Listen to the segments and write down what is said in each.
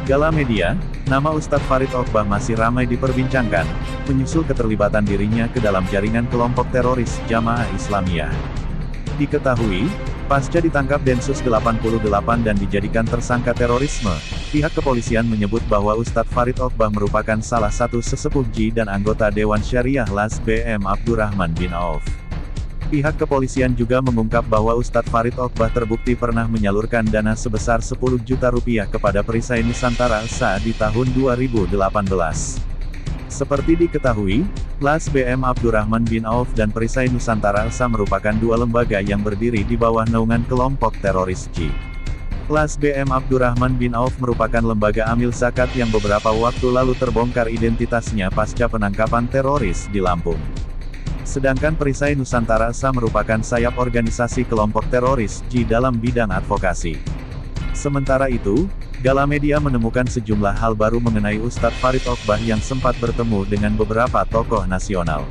Gala Media, nama Ustadz Farid Oqbah masih ramai diperbincangkan, menyusul keterlibatan dirinya ke dalam jaringan kelompok teroris Jamaah Islamiyah. Diketahui, pasca ditangkap Densus 88 dan dijadikan tersangka terorisme, pihak kepolisian menyebut bahwa Ustadz Farid Oqbah merupakan salah satu sesepuh Ji dan anggota Dewan Syariah LAS BM Abdurrahman bin Auf. Pihak kepolisian juga mengungkap bahwa Ustadz Farid Oqbah terbukti pernah menyalurkan dana sebesar 10 juta rupiah kepada Perisai Nusantara saat di tahun 2018. Seperti diketahui, LAS BM Abdurrahman bin Auf dan Perisai Nusantara merupakan dua lembaga yang berdiri di bawah naungan kelompok teroris Ji. LAS BM Abdurrahman bin Auf merupakan lembaga amil zakat yang beberapa waktu lalu terbongkar identitasnya pasca penangkapan teroris di Lampung. Sedangkan Perisai Nusantara merupakan sayap organisasi kelompok teroris Ji dalam bidang advokasi. Sementara itu, Gala Media menemukan sejumlah hal baru mengenai Ustadz Farid Oqbah yang sempat bertemu dengan beberapa tokoh nasional.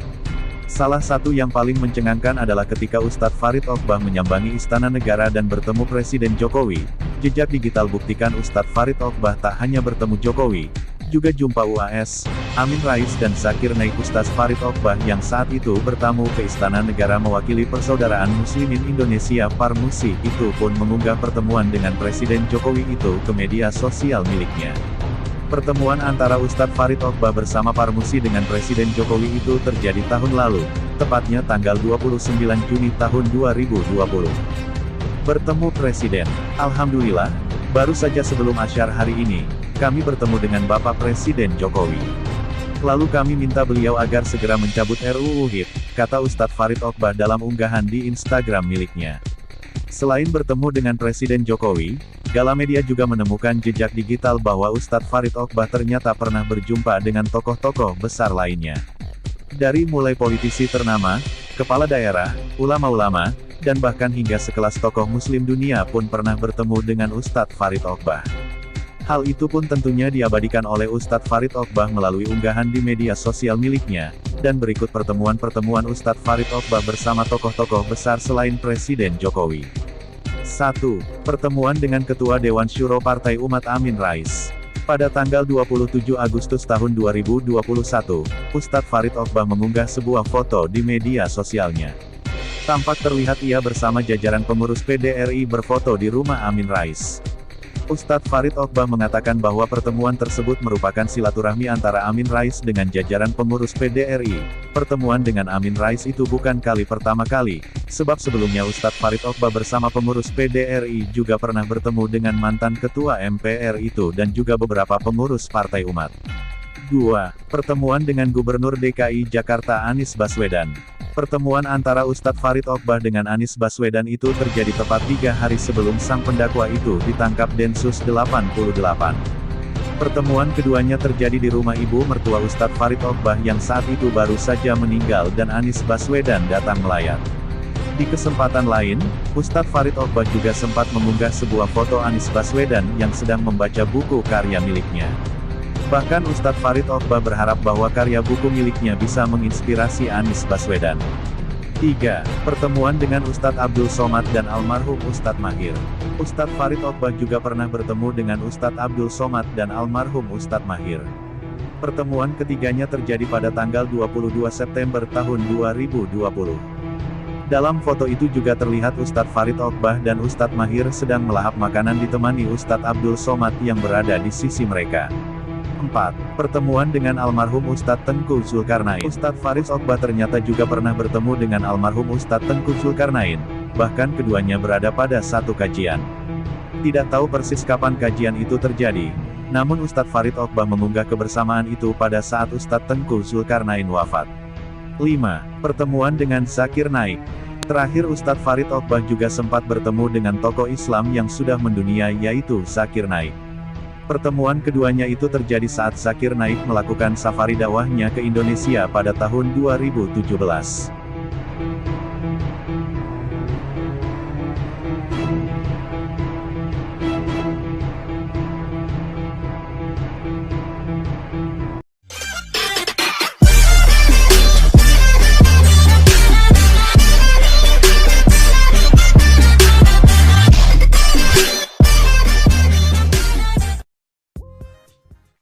Salah satu yang paling mencengangkan adalah ketika Ustadz Farid Oqbah menyambangi Istana Negara dan bertemu Presiden Jokowi. Jejak digital buktikan Ustadz Farid Oqbah tak hanya bertemu Jokowi, juga jumpa UAS, Amin Rais dan Zakir Naik. Ustadz Farid Oqbah yang saat itu bertamu ke Istana Negara mewakili Persaudaraan Muslimin Indonesia Parmusi itu pun mengunggah pertemuan dengan Presiden Jokowi itu ke media sosial miliknya. Pertemuan antara Ustadz Farid Oqbah bersama Parmusi dengan Presiden Jokowi itu terjadi tahun lalu, tepatnya tanggal 29 Juni tahun 2020. Bertemu Presiden, Alhamdulillah, baru saja sebelum Asyar hari ini, kami bertemu dengan Bapak Presiden Jokowi. Lalu kami minta beliau agar segera mencabut RUU HIP, kata Ustadz Farid Oqbah dalam unggahan di Instagram miliknya. Selain bertemu dengan Presiden Jokowi, Gala Media juga menemukan jejak digital bahwa Ustadz Farid Oqbah ternyata pernah berjumpa dengan tokoh-tokoh besar lainnya. Dari mulai politisi ternama, kepala daerah, ulama-ulama, dan bahkan hingga sekelas tokoh muslim dunia pun pernah bertemu dengan Ustadz Farid Oqbah. Hal itu pun tentunya diabadikan oleh Ustadz Farid Oqbah melalui unggahan di media sosial miliknya, dan berikut pertemuan Ustadz Farid Oqbah bersama tokoh-tokoh besar selain Presiden Jokowi. 1. Pertemuan dengan Ketua Dewan Syuro Partai Umat Amin Rais. Pada tanggal 27 Agustus tahun 2021, Ustadz Farid Oqbah mengunggah sebuah foto di media sosialnya. Tampak terlihat ia bersama jajaran pengurus PDRI berfoto di rumah Amin Rais. Ustadz Farid Oqbah mengatakan bahwa pertemuan tersebut merupakan silaturahmi antara Amin Rais dengan jajaran pengurus PDRI. Pertemuan dengan Amin Rais itu bukan kali pertama kali, sebab sebelumnya Ustadz Farid Oqbah bersama pengurus PDRI juga pernah bertemu dengan mantan Ketua MPR itu dan juga beberapa pengurus Partai Umat. 2. Pertemuan dengan Gubernur DKI Jakarta Anies Baswedan. Pertemuan antara Ustadz Farid Oqbah dengan Anies Baswedan itu terjadi tepat 3 hari sebelum sang pendakwa itu ditangkap Densus 88. Pertemuan keduanya terjadi di rumah ibu mertua Ustadz Farid Oqbah yang saat itu baru saja meninggal dan Anies Baswedan datang melayat. Di kesempatan lain, Ustadz Farid Oqbah juga sempat mengunggah sebuah foto Anies Baswedan yang sedang membaca buku karya miliknya. Bahkan Ustadz Farid Oqbah berharap bahwa karya buku miliknya bisa menginspirasi Anies Baswedan. 3. Pertemuan dengan Ustadz Abdul Somad dan almarhum Ustadz Mahir. Ustadz Farid Oqbah juga pernah bertemu dengan Ustadz Abdul Somad dan almarhum Ustadz Mahir. Pertemuan ketiganya terjadi pada tanggal 22 September tahun 2020. Dalam foto itu juga terlihat Ustadz Farid Oqbah dan Ustadz Mahir sedang melahap makanan ditemani Ustadz Abdul Somad yang berada di sisi mereka. 4. Pertemuan dengan almarhum Ustadz Tengku Zulkarnain. Ustadz Farid Oqbah ternyata juga pernah bertemu dengan almarhum Ustadz Tengku Zulkarnain, bahkan keduanya berada pada satu kajian. Tidak tahu persis kapan kajian itu terjadi, namun Ustadz Farid Oqbah mengunggah kebersamaan itu pada saat Ustadz Tengku Zulkarnain wafat. 5. Pertemuan dengan Zakir Naik. Terakhir Ustadz Farid Oqbah juga sempat bertemu dengan tokoh Islam yang sudah mendunia yaitu Zakir Naik. Pertemuan keduanya itu terjadi saat Zakir Naik melakukan safari dakwahnya ke Indonesia pada tahun 2017.